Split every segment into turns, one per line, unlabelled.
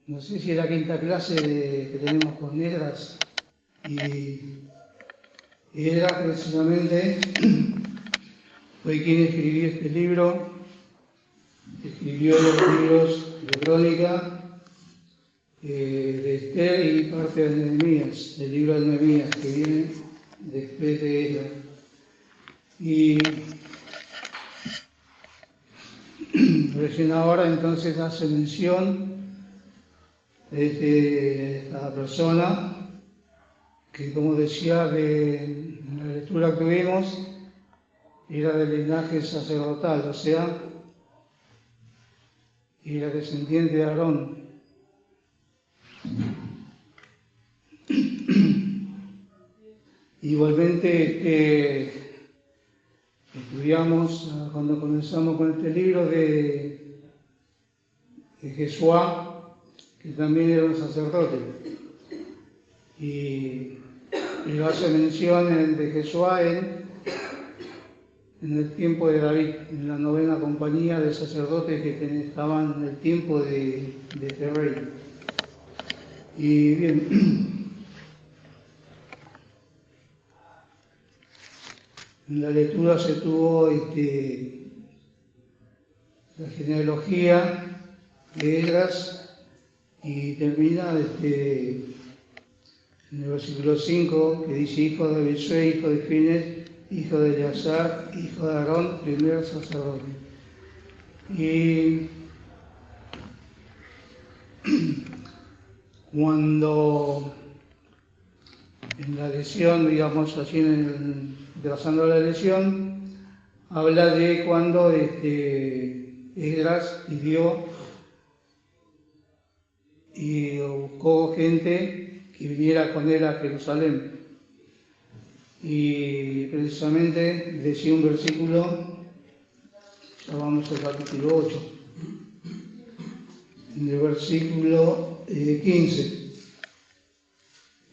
No sé si es la quinta clase que tenemos con Esdras. Y Esdras precisamente fue quien escribió este libro. Escribió los libros de Crónica, de Esther y parte de Nehemías, el libro de Nehemías que viene después de Esdras. Y recién ahora entonces hace mención de esta persona que, como decía en la lectura que tuvimos, era del linaje sacerdotal, o sea, era descendiente de Aarón. Igualmente estudiamos cuando comenzamos con este libro de Jesuá, que también era un sacerdote, y lo hace mención de Jesuá en el tiempo de David, en la 9ª compañía de sacerdotes que estaban en el tiempo de este rey. Y bien, en la lectura se tuvo la genealogía de Esdras y termina en el versículo 5, que dice: hijo de Abisai, hijo de Fines, hijo de Eleazar, hijo de Aarón, primer sacerdote. Y cuando en la lección, digamos así, trazando la lección, habla de cuando Esdras pidió y buscó gente que viniera con él a Jerusalén. Y precisamente decía un versículo, ya vamos al capítulo 8, en el versículo 15.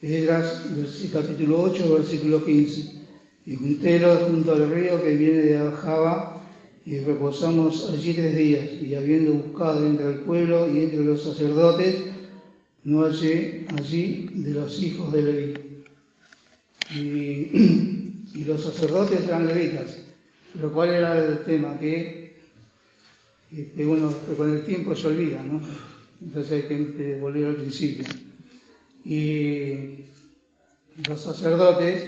Esdras, capítulo 8, versículo 15. Y juntélos junto al río que viene de Ahava, y reposamos allí 3 días, y habiendo buscado entre el pueblo y entre los sacerdotes, no hallé allí de los hijos de Leví. Y los sacerdotes eran levitas, lo cual era el tema, que con el tiempo se olvida, ¿no? Entonces hay que volver al principio. Y los sacerdotes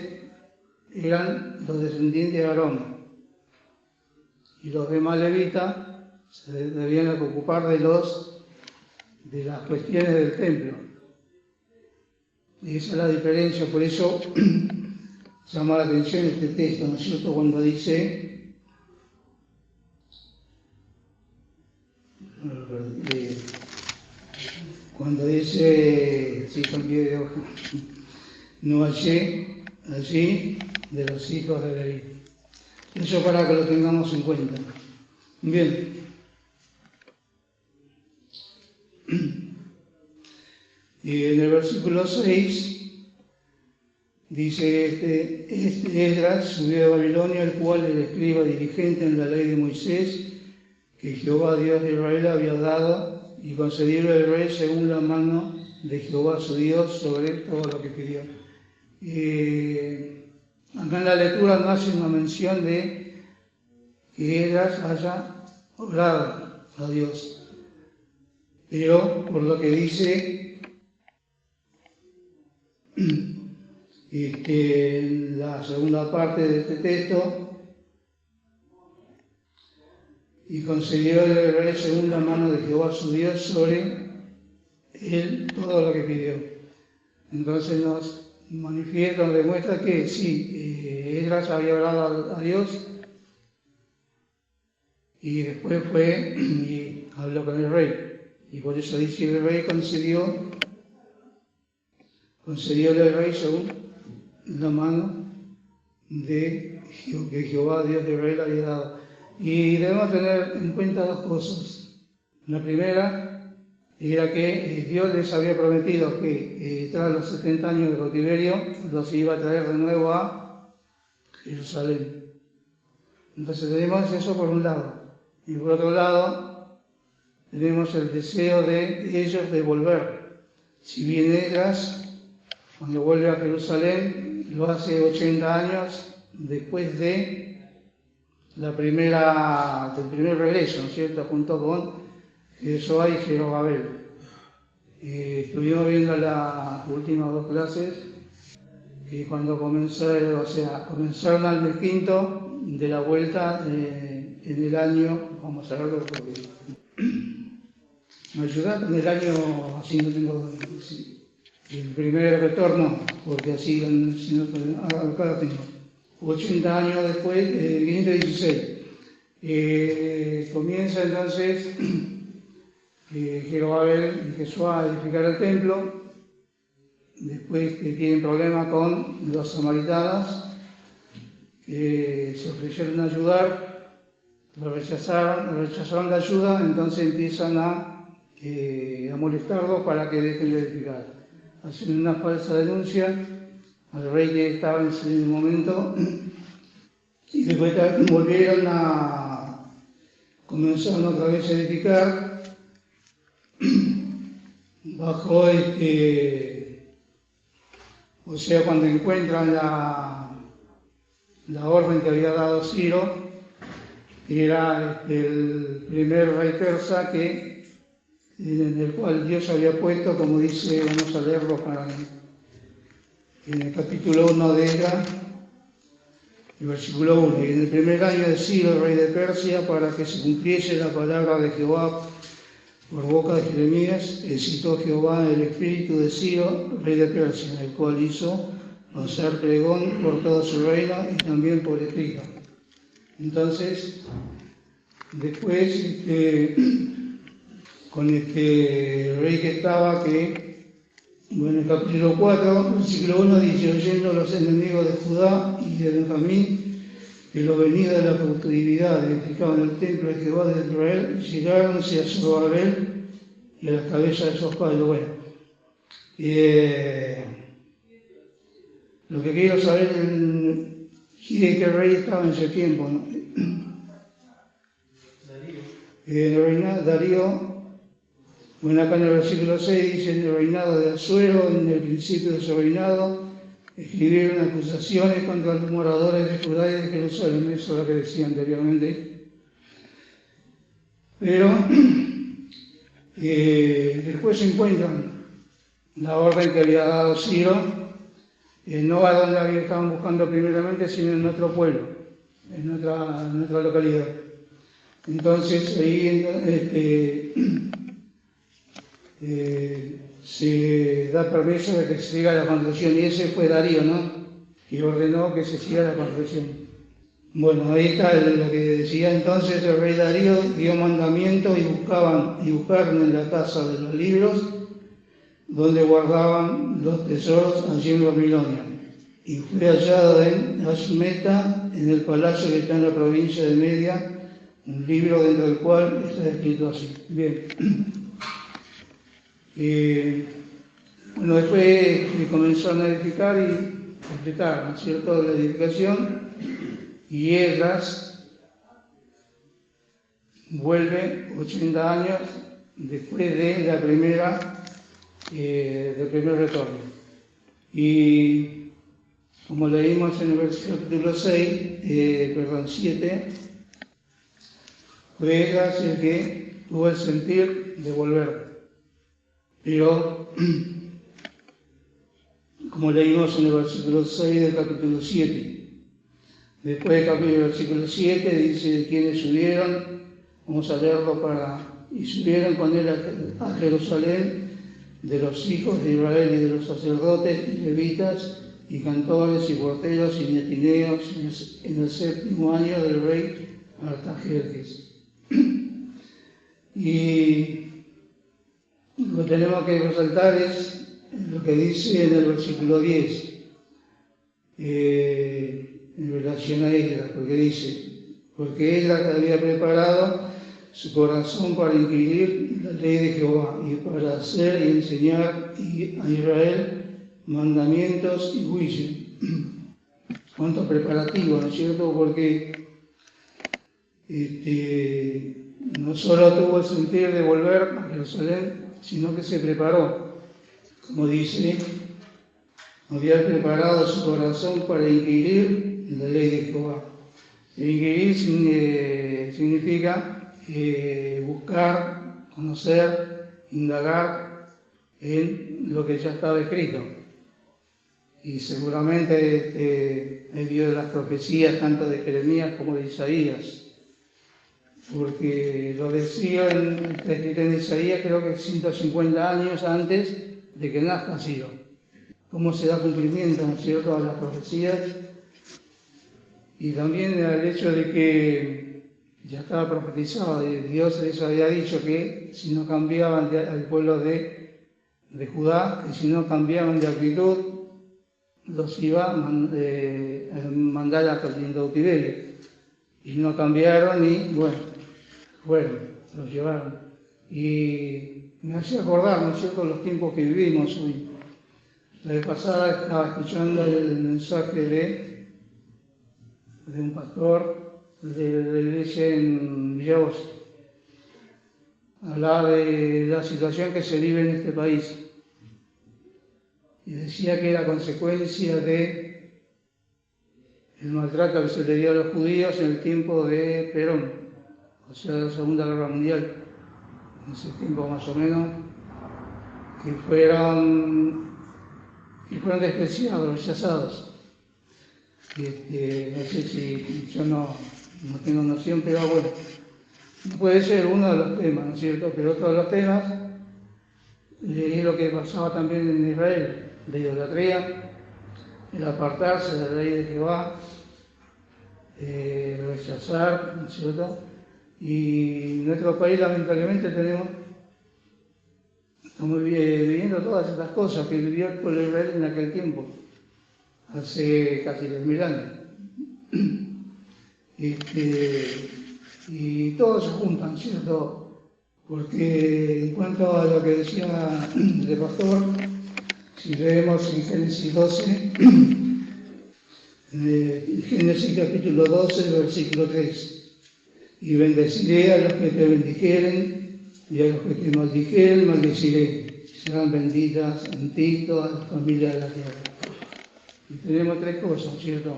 eran los descendientes de Aarón, y los demás levitas se debían ocupar de las cuestiones del templo. Y esa es la diferencia, por eso llama la atención este texto, ¿no es cierto?, cuando dice sí, cambié de hoja, no hallé allí de los hijos de Leví. Eso para que lo tengamos en cuenta. Bien. Y en el versículo 6 dice: Esdras subió de Babilonia, el cual era escriba dirigente en la ley de Moisés, que Jehová Dios de Israel había dado, y concedió al rey según la mano de Jehová su Dios sobre todo lo que pidió. Acá en la lectura no hace una mención de que Esdras haya orado a Dios, pero por lo que dice en la segunda parte de este texto: y concedió al rey según la mano de Jehová su Dios sobre él todo lo que pidió. Entonces nos manifiesta, nos demuestra que sí, Esdras había orado a Dios, y después fue y habló con el rey, y por eso dice: el rey concedió al rey según la mano de que Jehová Dios de Israel había dado. Y debemos tener en cuenta 2 cosas. La primera era que Dios les había prometido que tras los 70 años de cautiverio los iba a traer de nuevo a Jerusalén. Entonces tenemos eso por un lado. Y por otro lado, tenemos el deseo de ellos de volver. Si bien Esdras, cuando vuelve a Jerusalén, lo hace 80 años después de del primer regreso, ¿no es cierto?, junto con Jesuá y Jerobabel. Estuvimos viendo las últimas dos clases, y cuando comenzaron al mes quinto de la vuelta en el año, vamos a verlo porque me ayuda en el año, así no tengo el primer retorno, porque así acá tengo 80 años después, 516. Comienza entonces Jerobabel y Jesuá a edificar el templo, después que tienen problemas con los samaritanos, que se ofrecieron a ayudar, rechazaron la ayuda, entonces empiezan a molestarlos para que dejen de edificar. Hacen una falsa denuncia al rey que estaba en ese momento, y después comenzaron otra vez a edificar bajo cuando encuentran la orden que había dado Ciro, que era el primer rey persa en el cual Dios había puesto, como dice, vamos a leerlo en el capítulo 1 de Esdras, el versículo 1, y en el primer año de Ciro, rey de Persia, para que se cumpliese la palabra de Jehová por boca de Jeremías, citó Jehová el espíritu de Ciro, rey de Persia, el cual hizo pasar pregón por todo su reino y también por escrito. Entonces, después, con rey que estaba, en el capítulo 4, versículo 1 dice: oyendo los enemigos de Judá y de Benjamín que lo venido de la cautividad edificaban el templo de Jehová de Israel, llegáronse a Zorobabel y a las cabezas de esos padres. Bueno, lo que quiero saber es qué rey estaba en ese tiempo, ¿no? Darío, bueno, acá en el versículo 6 dice: en el reinado de Asuero, en el principio de su reinado, escribieron acusaciones contra los moradores de Judá y de Jerusalén. Eso es lo que decía anteriormente. Pero después se encuentran la orden que había dado Ciro, no a donde estaban buscando primeramente, sino en nuestro pueblo, en nuestra localidad. Entonces ahí se da permiso de que se siga la construcción, y ese fue Darío, ¿no?, que ordenó que se siga la construcción. Bueno, ahí está lo que decía. Entonces el rey Darío dio mandamiento y buscaron en la casa de los libros donde guardaban los tesoros allí en Babilonia, y fue hallado en Asmeta, en el palacio que está en la provincia de Media, un libro dentro del cual está escrito así. Bien. Después comenzaron a edificar y completaron, ¿no es cierto?, la edificación, y Esdras vuelve 80 años después de del primer retorno. Y como leímos en el versículo 7, fue Esdras el que tuvo el sentir de volver. Pero, como leímos en el versículo 6 del capítulo 7, después del versículo 7 dice de quienes subieron, vamos a leerlo y subieron con él a Jerusalén, de los hijos de Israel y de los sacerdotes y levitas y cantores y porteros y netineos en el 7º año del rey Artajerjes. Y lo que tenemos que resaltar es lo que dice en el versículo 10, en relación a Esdras, porque dice: porque Esdras había preparado su corazón para inquirir la ley de Jehová y para hacer y enseñar a Israel mandamientos y juicios. Cuánto preparativo, ¿no es cierto? Porque no solo tuvo el sentir de volver a Jerusalén, sino que se preparó. Como dice, había preparado su corazón para inquirir la ley de Jehová. Inquirir significa buscar, conocer, indagar en lo que ya estaba escrito. Y seguramente vio las profecías tanto de Jeremías como de Isaías, porque lo decía en Isaías creo que 150 años antes de que nazca Ciro. Cómo se da cumplimiento, ¿no es cierto?, a las profecías, y también al hecho de que ya estaba profetizado, Dios les había dicho que si no cambiaban al pueblo de Judá, que si no cambiaban de actitud, los iba a mandar a cautiverio. Y no cambiaron y, bueno, los llevaron. Y me hacía acordar, ¿no es cierto?, los tiempos que vivimos hoy. La vez pasada estaba escuchando el mensaje de un pastor de la iglesia en Villavoz. Hablaba de la situación que se vive en este país. Y decía que era consecuencia de el maltrato que se le dio a los judíos en el tiempo de Perón, o sea, de la Segunda Guerra Mundial, en ese tiempo más o menos, que fueron despreciados, rechazados. No sé si yo no tengo noción, pero bueno, no puede ser uno de los temas, ¿no es cierto? Pero otro de los temas es lo que pasaba también en Israel, de idolatría, el apartarse de la ley de Jehová, rechazar, ¿no es cierto? Y en nuestro país lamentablemente estamos viviendo todas estas cosas que vivió el pueblo de Israel en aquel tiempo, hace casi 3.000 años. Y todos se juntan, ¿cierto? Porque en cuanto a lo que decía el pastor, si leemos en Génesis 12, Génesis capítulo 12, versículo 3, y bendeciré a los que te bendijeren, y a los que te maldijeren, maldeciré. Serán benditas en ti todas las familias de la tierra. Y tenemos tres cosas, ¿cierto?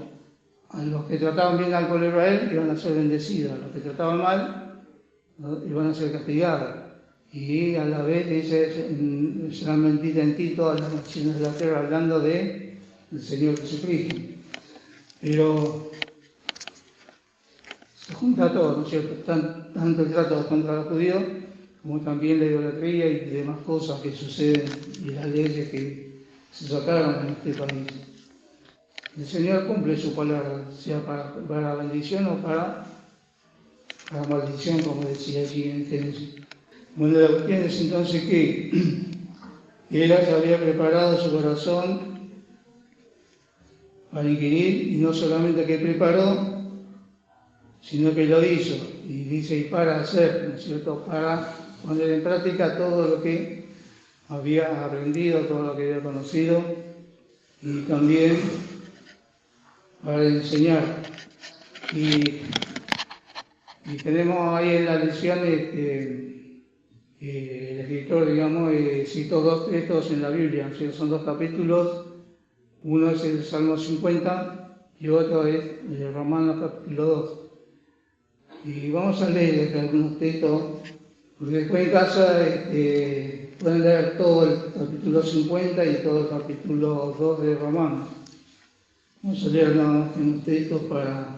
A los que trataban bien al pueblo de Israel iban a ser bendecidos, a los que trataban mal iban a ser castigados. Y a la vez dice, serán benditas en ti todas las naciones de la tierra, hablando del Señor Jesucristo. Pero se junta todo, ¿no es cierto? Tanto el trato contra los judíos, como también la idolatría y demás cosas que suceden y las leyes que se sacaron en este país. El Señor cumple su palabra, sea para bendición o para maldición, como decía allí en Génesis. Bueno, la cuestión es entonces que él había preparado su corazón para inquirir, y no solamente que preparó, sino que lo hizo, y dice, y para hacer, ¿no es cierto?, para poner en práctica todo lo que había aprendido, todo lo que había conocido, y también para enseñar. Y tenemos ahí en la lección, el escritor, digamos, citó dos textos en la Biblia, ¿sí? Son dos capítulos, uno es el Salmo 50 y otro es el Romanos capítulo 2. Y vamos a leer algunos textos, porque después en casa pueden leer todo el capítulo 50 y todo el capítulo 2 de Romanos. Vamos a leer unos textos para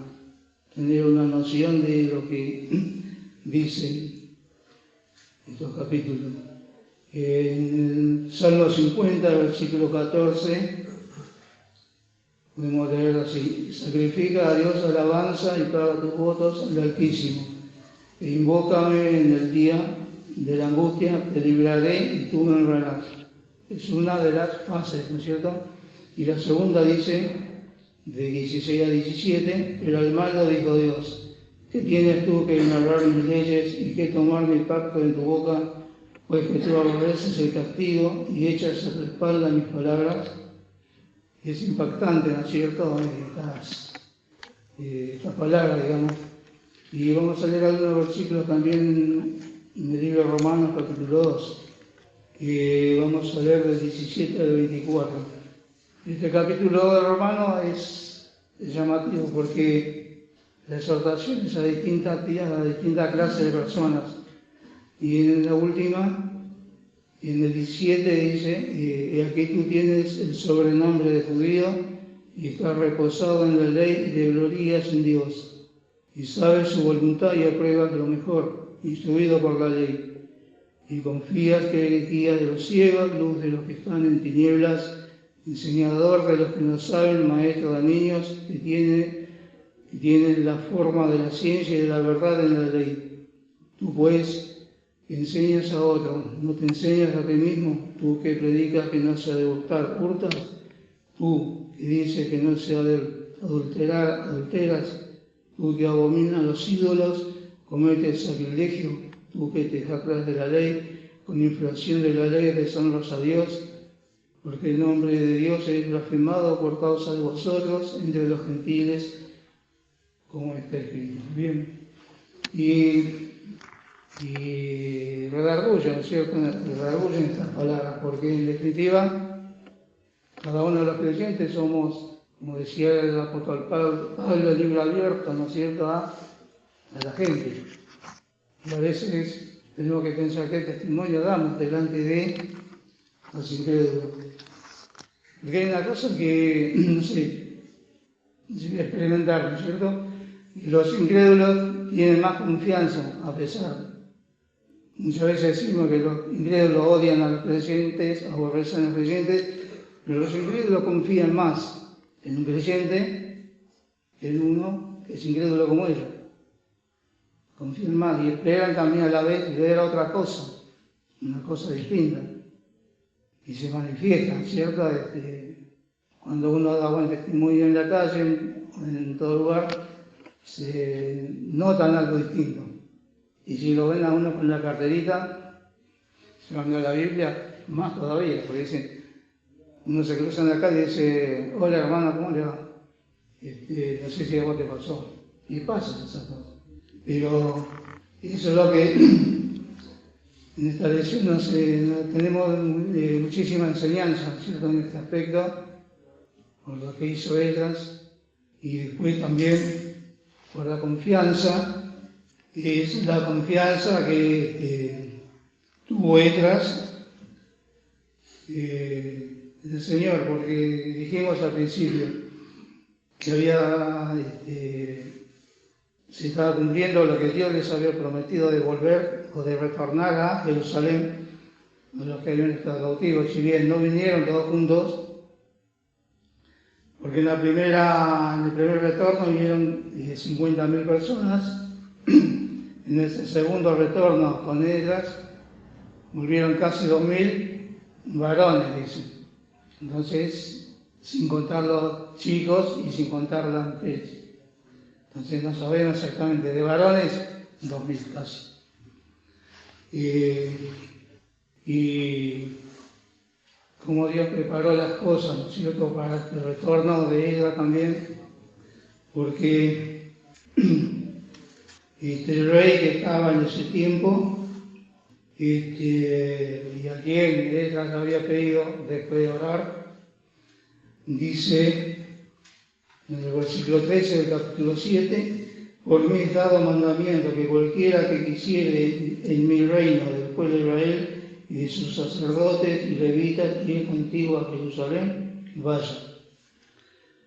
tener una noción de lo que dicen estos capítulos. En el Salmo 50, versículo 14, podemos leer así: sacrifica a Dios alabanza y paga tus votos al Altísimo. E invócame en el día de la angustia, te libraré y tú me honrarás. Es una de las fases, ¿no es cierto? Y la segunda dice, de 16 a 17, pero al malo dijo Dios, ¿qué tienes tú que ignorar mis leyes y que tomar mi pacto en tu boca? Pues que tú aborreces el castigo y echas a tu espalda mis palabras. Es impactante, ¿no es cierto?, estas palabras, digamos. Y vamos a leer algunos versículos también en el libro de Romanos, capítulo 2, que vamos a leer del 17 al 24. Este capítulo de Romanos es llamativo porque la exhortación es a distintas clases de personas. Y en la última, en el 17 dice, aquí tú tienes el sobrenombre de judío y estás reposado en la ley y te glorías en Dios. Y sabes su voluntad y apruebas lo mejor, instruido por la ley. Y confías que eres guía de los ciegos, luz de los que están en tinieblas, enseñador de los que no saben, maestro de niños que tienen la forma de la ciencia y de la verdad en la ley. Tú pues, que enseñas a otro, no te enseñas a ti mismo, tú que predicas que no se ha de hurtar, hurtas, tú que dices que no se ha de adulteras, tú que abominas los ídolos, cometes sacrilegio, tú que te jactas de la ley, con infracción de la ley deshonras a Dios, porque el nombre de Dios es blasfemado por causa de vosotros entre los gentiles, como está escrito. Bien. Y redarguyen, ¿no es cierto? Redarguyen estas palabras, porque en definitiva, cada uno de los creyentes somos, como decía el apóstol Pablo, el libro abierto, ¿no es cierto?, a la gente. Y a veces tenemos que pensar qué testimonio damos delante de los incrédulos. Porque hay una cosa que, no sé, experimentar, ¿no es cierto? Y los incrédulos tienen más confianza, a pesar. Muchas veces decimos que los incrédulos odian a los creyentes, aborrecen a los creyentes, pero los incrédulos confían más en un creyente que en uno que es incrédulo como ellos. Confían más y esperan también a la vez ver otra cosa, una cosa distinta. Y se manifiesta, ¿cierto? Cuando uno da buen testimonio en la calle, en todo lugar, se notan algo distinto. Y si lo ven a uno con la carterita, llevando la Biblia, más todavía, porque dicen, uno se cruza en la calle y dice, hola hermano, ¿cómo le va? No sé si a vos te pasó. Y pasa esas cosas. Pero eso es lo que en esta lección tenemos muchísima enseñanza, ¿cierto?, en este aspecto, por lo que hizo ellas, y después también por la confianza, que es la confianza que tuvo Esdras en el Señor, porque dijimos al principio que se estaba cumpliendo lo que Dios les había prometido de volver o de retornar a Jerusalén a los que habían estado cautivos. Si bien no vinieron todos juntos, porque en el primer retorno vinieron 50.000 personas, en el segundo retorno con Esdras volvieron casi 2.000 varones, dicen. Entonces, sin contar los chicos y sin contar las mujeres. Entonces no sabemos exactamente, de varones, 2.000 casi. Y cómo Dios preparó las cosas, ¿no es cierto?, para el retorno de ella también, porque el rey que estaba en ese tiempo, y a quien ella había pedido después de orar, dice en el versículo 13 del capítulo 7, por mí es dado mandamiento que cualquiera que quisiere en mi reino del pueblo de Israel y de sus sacerdotes y levitas ir contigo a Jerusalén, vaya.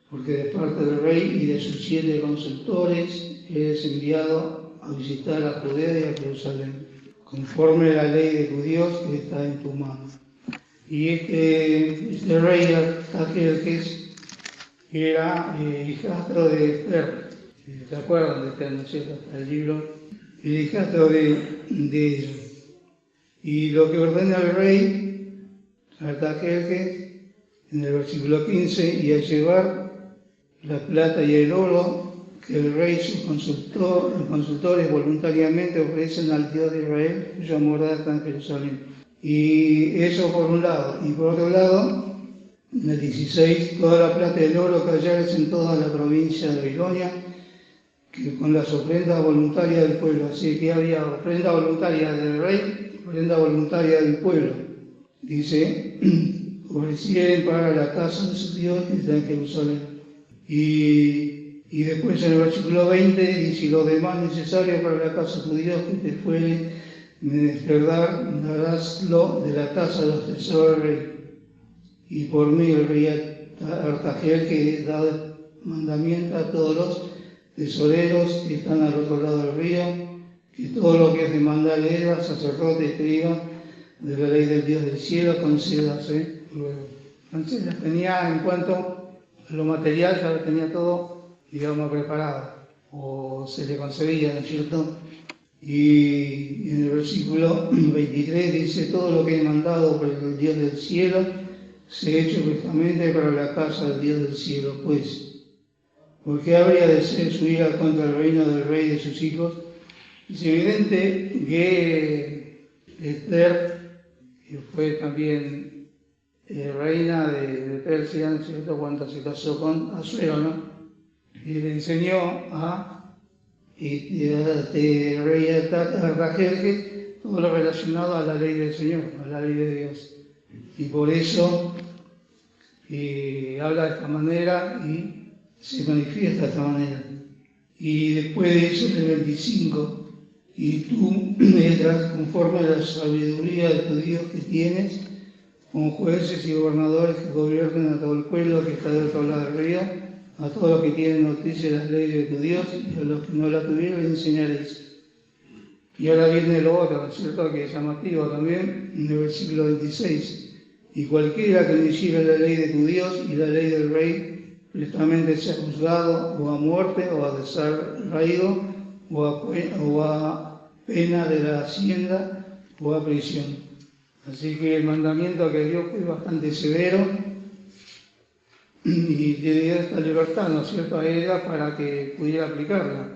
Porque de parte del rey y de sus 7 consultores eres enviado a visitar a Judea y a Jerusalén, conforme a la ley de judíos que está en tu mano. Y este rey Artajerjes era hijastro de Esther. ¿Se acuerdan de Esther, no es cierto? El libro, el hijastro de ellos. Y lo que ordena el rey Artajerjes en el versículo 15, y a llevar la plata y el oro que el rey y sus consultores voluntariamente ofrecen al Dios de Israel, cuya morada está en Jerusalén. Y eso por un lado. Y por otro lado, en el 16, toda la plata y el oro que hallares en toda la provincia de Babilonia, que con las ofrendas voluntarias del pueblo. Así que había ofrenda voluntaria del rey, ofrenda voluntaria del pueblo. Dice, ofrecieren para la casa de su Dios que está en Jerusalén. Y después en el versículo 20 dice, lo demás necesario para la casa de tu Dios que te fuere menester, daráslo de la casa de los tesoros del rey. Y por mí el rey Artagel, que da mandamiento a todos los tesoreros que están al otro lado del río, que todo lo que es demanda de él, sacerdote, escriba, de la ley del Dios del cielo, concédase luego. Entonces las tenía en cuanto a lo material, ya lo tenía todo, digamos, preparado, o se le concedía, ¿no es cierto? Y en el versículo 23 dice, todo lo que he mandado por el Dios del cielo, se ha hecho justamente para la casa del Dios del cielo, pues. ¿Por qué habría de ser su ira contra el reino del rey de sus hijos? Es evidente que Esther, que fue también reina de Persia, ¿no es cierto?, cuando se casó con Asuero, ¿no? Y le enseñó a rey Artajerjes todo lo relacionado a la ley del Señor, a la ley de Dios. Y por eso habla de esta manera y se manifiesta de esta manera. Y después de eso, en el 25, y tú entras conforme a la sabiduría de tu Dios que tienes, con jueces y gobernadores que gobiernen a todo el pueblo que está del otro lado del río, a todos los que tienen noticia de las leyes de tu Dios, y a los que no la tuvieron les enseñaréis. Y ahora viene lo otro, ¿no es cierto?, que es llamativo también, en el versículo 26. Y cualquiera que no hiciera la ley de tu Dios y la ley del rey, prestamente sea juzgado o a muerte o a desarraigo o a pena de la hacienda o a prisión. Así que el mandamiento que dio fue bastante severo y le dio esta libertad, ¿no es cierto?, a ella para que pudiera aplicarla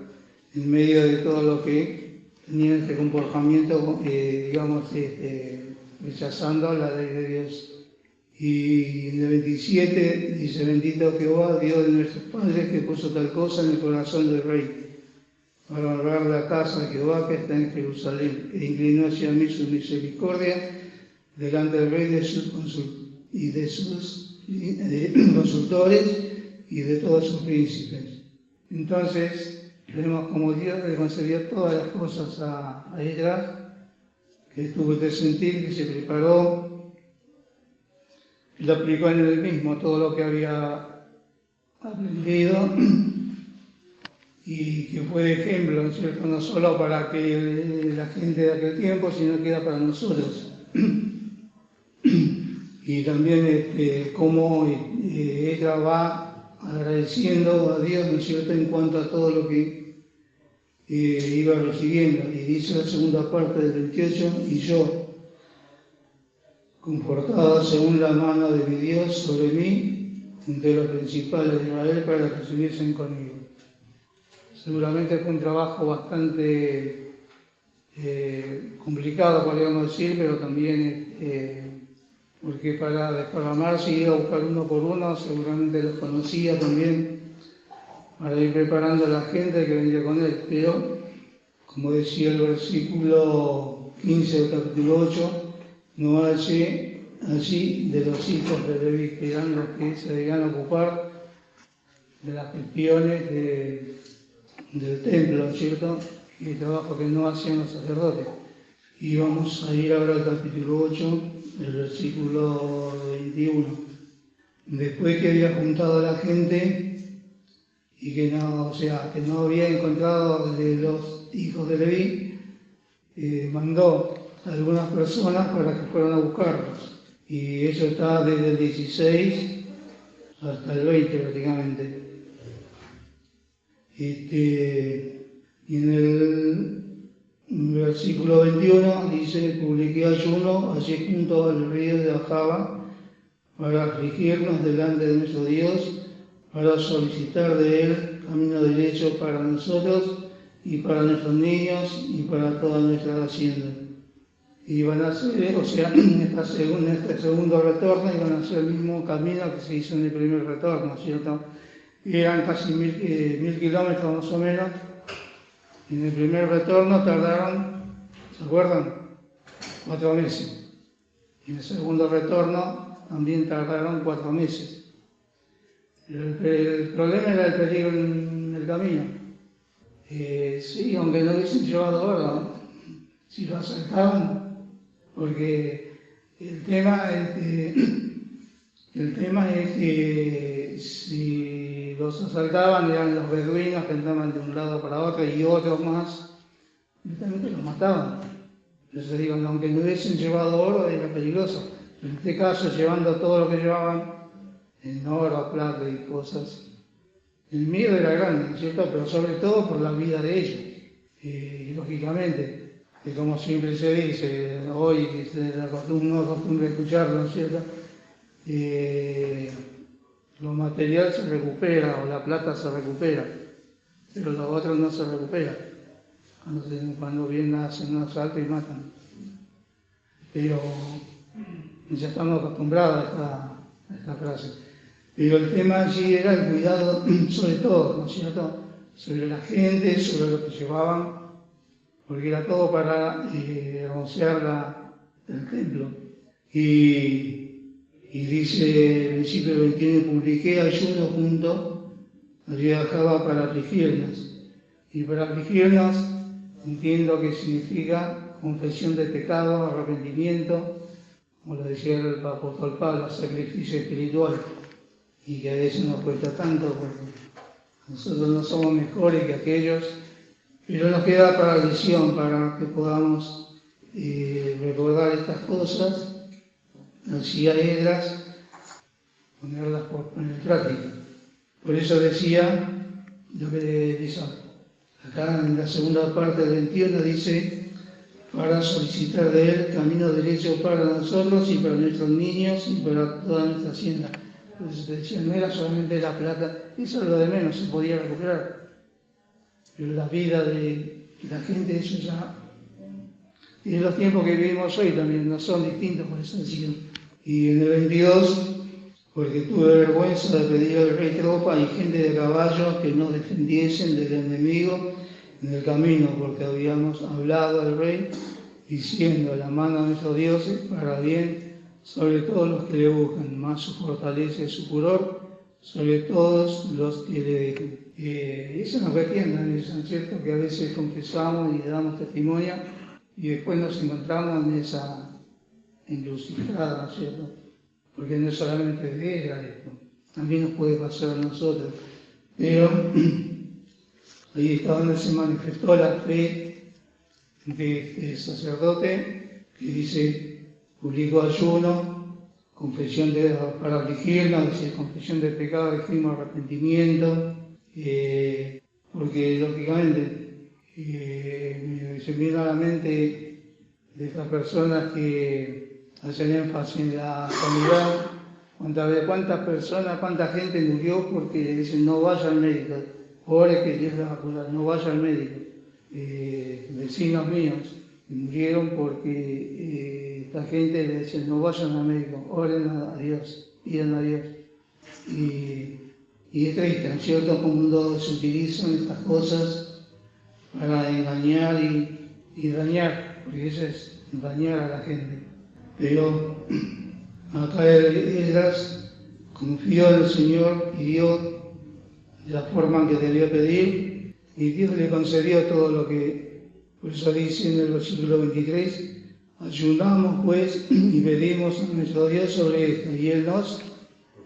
en medio de todo lo que tenía este comportamiento, rechazando la ley de Dios. Y en el 27 dice, bendito Jehová, Dios de nuestros padres, que puso tal cosa en el corazón del rey, para honrar la casa de Jehová que está en Jerusalén, e inclinó hacia mí su misericordia delante del rey de sus consultores y de todos sus príncipes. Entonces, vemos como Dios le concedió todas las cosas a ella, que tuvo que sentir, que se preparó, y lo aplicó en él mismo todo lo que había aprendido y que fue de ejemplo, ¿no es cierto?, no solo para que la gente de aquel tiempo, sino que era para nosotros. Y también cómo ella va agradeciendo a Dios, ¿no es cierto?, en cuanto a todo lo que iba recibiendo. Y dice la segunda parte del 28, y yo, confortada según la mano de mi Dios sobre mí, entre los principales de Israel, para que estuviesen conmigo. Seguramente fue un trabajo bastante complicado, podríamos decir, pero también porque para desparramarse y ir a buscar uno por uno, seguramente los conocía también, para ir preparando a la gente que vendría con él. Pero, como decía el versículo 15 del capítulo 8, no hallé allí de los hijos de Leví, que eran los que se debían ocupar de las gestiones del templo, ¿cierto?, y el trabajo que no hacían los sacerdotes. Y vamos a ir ahora al capítulo 8, el versículo 21. Después que había juntado a la gente y que no había encontrado de los hijos de Leví, mandó a algunas personas para que fueran a buscarlos. Y eso está desde el 16 hasta el 20 prácticamente. Y en el versículo 21 dice, publiqué ayuno allí junto al río de Ahava para afligirnos delante de nuestro Dios, para solicitar de él camino derecho para nosotros y para nuestros niños y para toda nuestra hacienda. Y van a hacer, en este segundo retorno, iban a hacer el mismo camino que se hizo en el primer retorno, ¿cierto? y eran casi 1000 kilómetros más o menos. Y en el primer retorno tardaron, ¿se acuerdan? 4 meses. Y en el segundo retorno también tardaron 4 meses. El problema era el peligro en el camino. Sí, aunque no hubiesen llevado oro, si lo asaltaban, porque el tema es que si los asaltaban eran los beduinos que andaban de un lado para otro y otros más, directamente los mataban. Entonces digo, aunque no hubiesen llevado oro era peligroso. En este caso, llevando todo lo que llevaban, en oro, plata y cosas, el miedo era grande, ¿no es cierto? Pero sobre todo por la vida de ellos. Y lógicamente, que como siempre se dice, hoy no acostumbra escucharlo, ¿no es cierto? Lo material se recupera o la plata se recupera, pero lo otro no se recupera. Cuando vienen hacen un asalto y matan. Pero ya estamos acostumbrados a esta frase. Pero el tema allí era el cuidado sobre todo, ¿no es cierto? Sobre la gente, sobre lo que llevaban, porque era todo para rociar el templo. Y dice el versículo 21, publiqué ayuno junto, había dejado para afligirnos. Y para afligirnos entiendo que significa confesión de pecado, arrepentimiento, como lo decía el apóstol Pablo, sacrificio espiritual. Y que a veces nos cuesta tanto porque nosotros no somos mejores que aquellos, pero nos queda para lección, para que podamos recordar estas cosas, así a ellas, ponerlas en práctica. Por eso decía lo que dice acá en la segunda parte del 21, dice, para solicitar de él camino derecho para nosotros y para nuestros niños y para toda nuestra hacienda. Entonces decía, no era solamente la plata, eso es lo de menos, se podía recuperar. Pero la vida de la gente, eso ya. Y los tiempos que vivimos hoy también no son distintos, por eso decía. Y en el 22, porque tuve vergüenza de pedir al rey tropa y gente de caballo que nos defendiesen del enemigo en el camino, porque habíamos hablado al rey diciendo, la mano de nuestros dioses para bien sobre todos los que le buscan, más su fortaleza y su furor sobre todos los que le dejen. Eso nos retiendan, ¿no es cierto? Que a veces confesamos y damos testimonio y después nos encontramos en esa encrucijada, ¿no es cierto? Porque no es solamente de ella esto, también nos puede pasar a nosotros. Pero ahí está donde se manifestó la fe de sacerdote que dice, publicó ayuno, confesión para afligirnos, dice confesión de pecado, dijimos arrepentimiento, porque lógicamente se viene a la mente de estas personas que hacen énfasis en la sanidad, cuántas personas, cuánta gente murió porque le dicen no vaya al médico, ore que Dios la va a curar, no vaya al médico. Vecinos míos murieron porque esta gente le decía no vayan al médico, oren a Dios, pidan a Dios. Y es triste, ¿no es cierto?, como se utilizan estas cosas para engañar y dañar, porque eso es dañar a la gente. Pero acá ellas confió en el Señor y dio la forma en que debía pedir, y Dios le concedió todo lo que, por eso dice en el versículo 23, ayunamos pues y pedimos a nuestro Dios sobre esto, y Él nos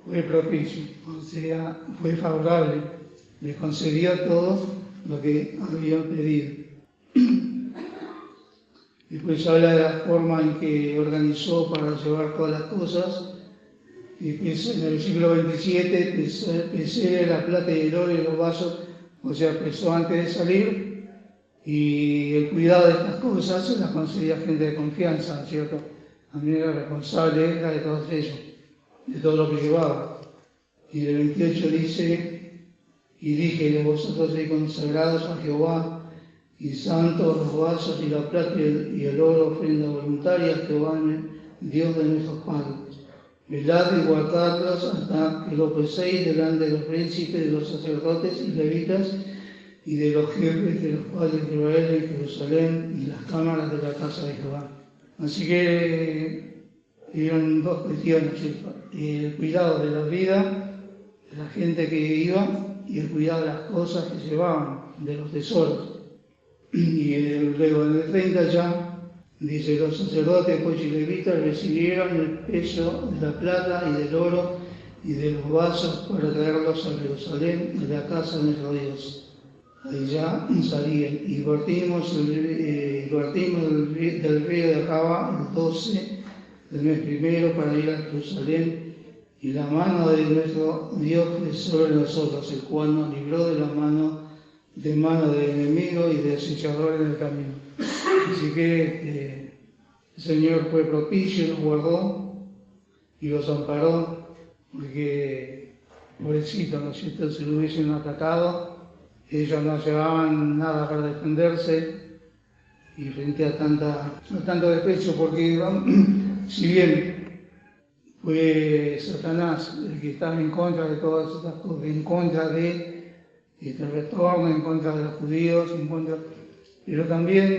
fue propicio, o sea, fue favorable, le concedió todo lo que habían pedido. Después habla de la forma en que organizó para llevar todas las cosas. Y en el versículo 27, pesé la plata y el oro y los vasos, o sea, pesó antes de salir, y el cuidado de estas cosas se las concedía gente de confianza, ¿cierto? También era responsable de todos ellos, de todo lo que llevaba. Y el 28 dice, y dije, vosotros sois consagrados a Jehová, y santos los vasos y la plata y el oro, ofrenda voluntaria a Jehová, Dios de nuestros padres. velad y guardadlos hasta que lo peséis delante de los príncipes, de los sacerdotes y levitas, y de los jefes de los padres de Israel en Jerusalén y las cámaras de la casa de Jehová. Así que dieron dos cuestiones: el cuidado de la vida de la gente que iba y el cuidado de las cosas que llevaban, de los tesoros. Y luego en el 30 ya dice: los sacerdotes pues y levitas recibieron el peso de la plata y del oro y de los vasos para traerlos a Jerusalén, de la casa de nuestro Dios. Ahí ya salían y partimos del río de Java el 12 del mes primero para ir a Jerusalén, y la mano de nuestro Dios fue sobre nosotros, el cual nos libró de la mano del enemigo y del acechador en el camino. Así que el Señor fue propicio, los guardó y los amparó, porque pobrecito, ¿no es cierto?, si lo hubiesen atacado, ellos no llevaban nada para defenderse, y frente a tanto desprecio, porque si bien fue Satanás el que estaba en contra de todas estas cosas, en contra de este retorno, en contra de los judíos, pero también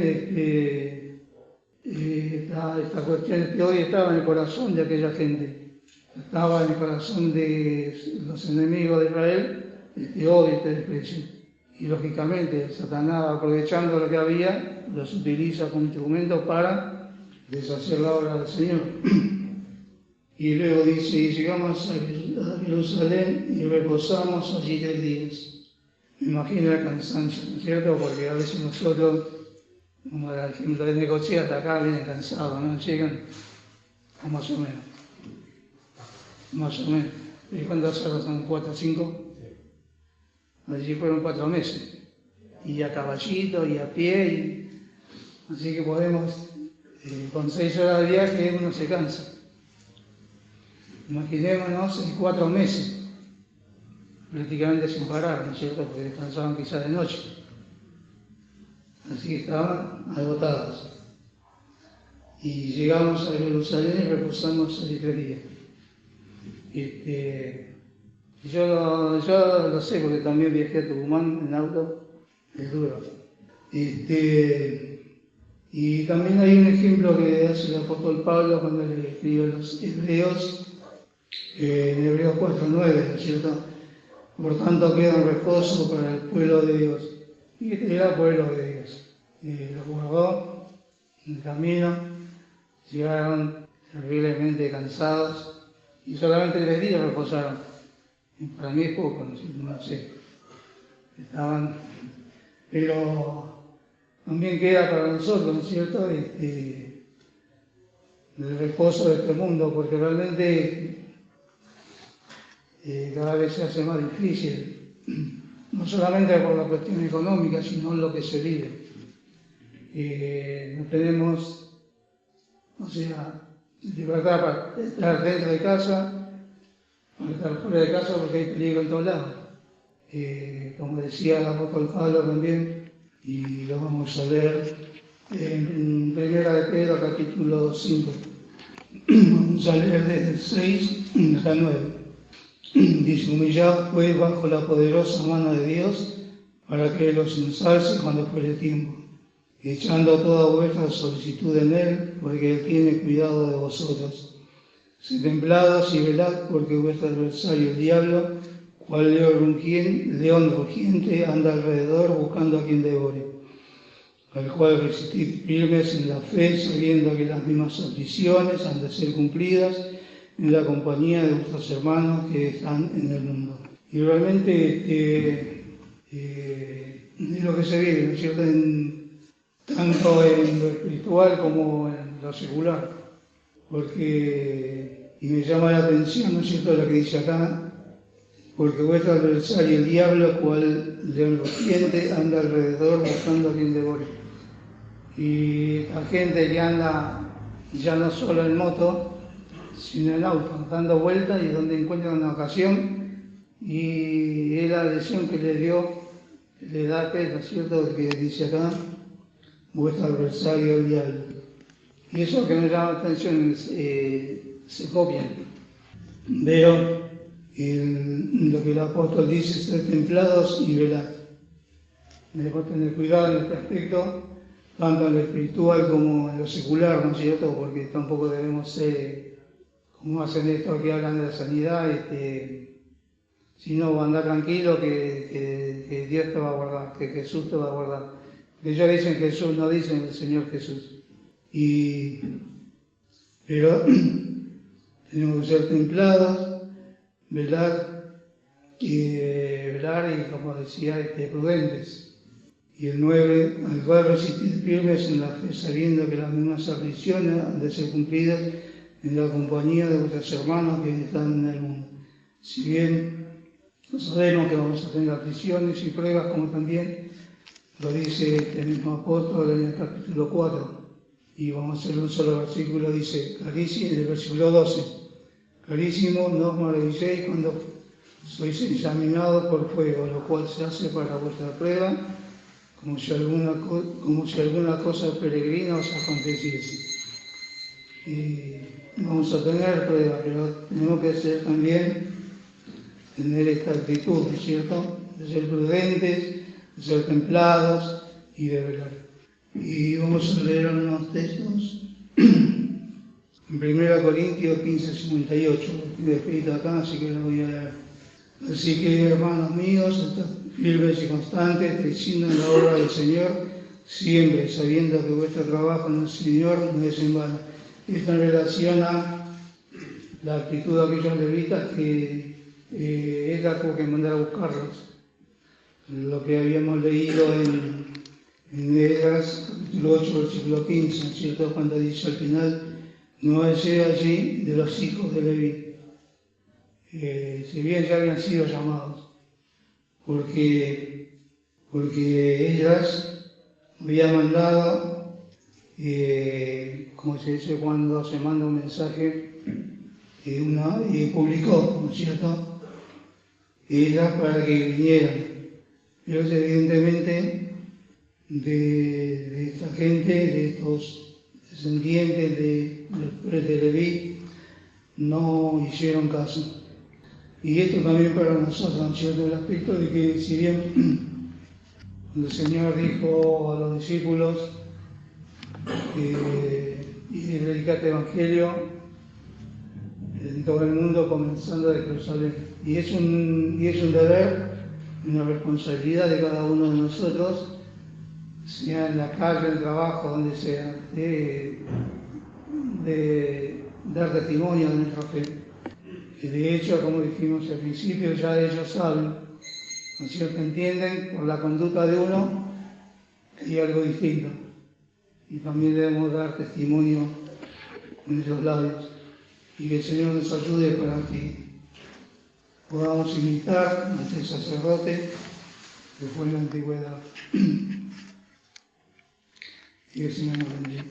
esta cuestión que hoy estaba en el corazón de aquella gente, estaba en el corazón de los enemigos de Israel, este odio, este desprecio. Y lógicamente Satanás, aprovechando lo que había, los utiliza como instrumento para deshacer la obra del Señor. Y luego dice: y llegamos a Jerusalén y reposamos allí 3 días. Me imagino el cansancio, ¿no es cierto? Porque a veces nosotros, como el ejemplo de negociar, hasta acá vienen cansados, ¿no? Llegan más o menos. Más o menos. ¿Y cuántas horas son? ¿4 o 5? Allí fueron 4 meses, y a caballito y a pie, así que podemos, con 6 horas de viaje uno se cansa. Imaginémonos en 4 meses, prácticamente sin parar, ¿no es cierto?, porque descansaban quizás de noche, así que estaban agotados. Y llegamos a Jerusalén y reposamos allí 3 días. Yo lo sé, porque también viajé a Tucumán en auto, es duro. Y también hay un ejemplo que hace el apóstol Pablo cuando le escribe a los hebreos, en Hebreos 4:9, ¿no es cierto? Por tanto queda un reposo para el pueblo de Dios. Y este era el pueblo de Dios. Los guardó en el camino, llegaron terriblemente cansados y solamente 3 días reposaron. Para mí es poco, no sé, estaban, pero también queda para nosotros, ¿no es cierto?, el reposo de este mundo, porque realmente cada vez se hace más difícil, no solamente por la cuestión económica, sino en lo que se vive. No tenemos, libertad para estar dentro de casa, para estar fuera de casa, porque hay peligro en todos lados. Como decía el apóstol Pablo también, y lo vamos a leer en Primera de Pedro, capítulo 5. Vamos a leer desde el 6 hasta 9. Dice: humillad pues bajo la poderosa mano de Dios, para que los ensalce cuando fuere tiempo, echando toda vuestra solicitud en Él, porque Él tiene cuidado de vosotros. Sed templados y velad, porque vuestro adversario, el diablo, cual león rugiente, anda alrededor buscando a quien devore, al cual resistid firmes en la fe, sabiendo que las mismas aflicciones han de ser cumplidas en la compañía de vuestros hermanos que están en el mundo. Y realmente es lo que se vive, ¿no es cierto?, tanto en lo espiritual como en lo secular, porque, y me llama la atención, ¿no es cierto?, lo que dice acá: porque vuestro adversario, el diablo, cual león rugiente, anda alrededor buscando a quien devore. Y la gente que anda ya no solo en moto, sino en auto, dando vueltas, y donde encuentran una ocasión, y es la lección que le da Pedro, ¿no es cierto?, que dice acá: vuestro adversario, el diablo. Y eso que me llama la atención, se copian. Pero lo que el apóstol dice es ser templados y velar. Debemos tener cuidado en este aspecto, tanto en lo espiritual como en lo secular, ¿no es cierto? Porque tampoco debemos ser, como hacen estos que hablan de la sanidad, sino andar tranquilo que Dios te va a guardar, que Jesús te va a guardar. Ellos dicen Jesús, no dicen el Señor Jesús. Pero tenemos que ser templados, velar y, como decía, prudentes. Y el 9, al cual resistir firmes en la fe, sabiendo que las mismas aflicciones han de ser cumplidas en la compañía de vuestros hermanos que están en el mundo. Si bien sabemos que vamos a tener aflicciones y pruebas, como también lo dice este mismo apóstol en el capítulo 4, y vamos a hacer un solo versículo, dice, carísimo, en el versículo 12, carísimo, no os maravilléis cuando sois examinados por fuego, lo cual se hace para vuestra prueba, como si alguna cosa peregrina os aconteciese. Y vamos a tener pruebas, pero tenemos que ser también, tener esta actitud, ¿no es cierto?, de ser prudentes, de ser templados y de velar. Y vamos a leer unos textos. En 1 Corintios 15:58, lo estoy escrito acá, así que lo voy a leer. Así que, hermanos míos, estad firmes y constantes, creciendo en la obra del Señor, siempre sabiendo que vuestro trabajo en el Señor no es en vano. Esto en relación a la actitud de aquellos levitas que ella tuvo que mandar a buscarlos. Lo que habíamos leído en Esdras, capítulo 8, versículo 15, ¿cierto? Cuando dice al final, no hallé allí de los hijos de Leví. Si bien ya habían sido llamados, porque ellas habían mandado, como se dice cuando se manda un mensaje, publicó, ¿no es cierto?, ellas para que vinieran. Pero evidentemente de esta gente, de estos descendientes de Leví, no hicieron caso. Y esto también para nosotros, ¿no es cierto?, el aspecto de que si bien el Señor dijo a los discípulos y predicate el Evangelio en todo el mundo, comenzando de Jerusalén. Y es un deber, una responsabilidad de cada uno de nosotros, sea en la calle, en el trabajo, donde sea, de dar testimonio de nuestra fe. Que de hecho, como dijimos al principio, ya ellos saben, ¿no es cierto?, entienden por la conducta de uno que hay algo distinto. Y también debemos dar testimonio con esos labios. Y que el Señor nos ayude para que podamos imitar a este sacerdote que fue en la antigüedad. Y el Señor nos bendiga.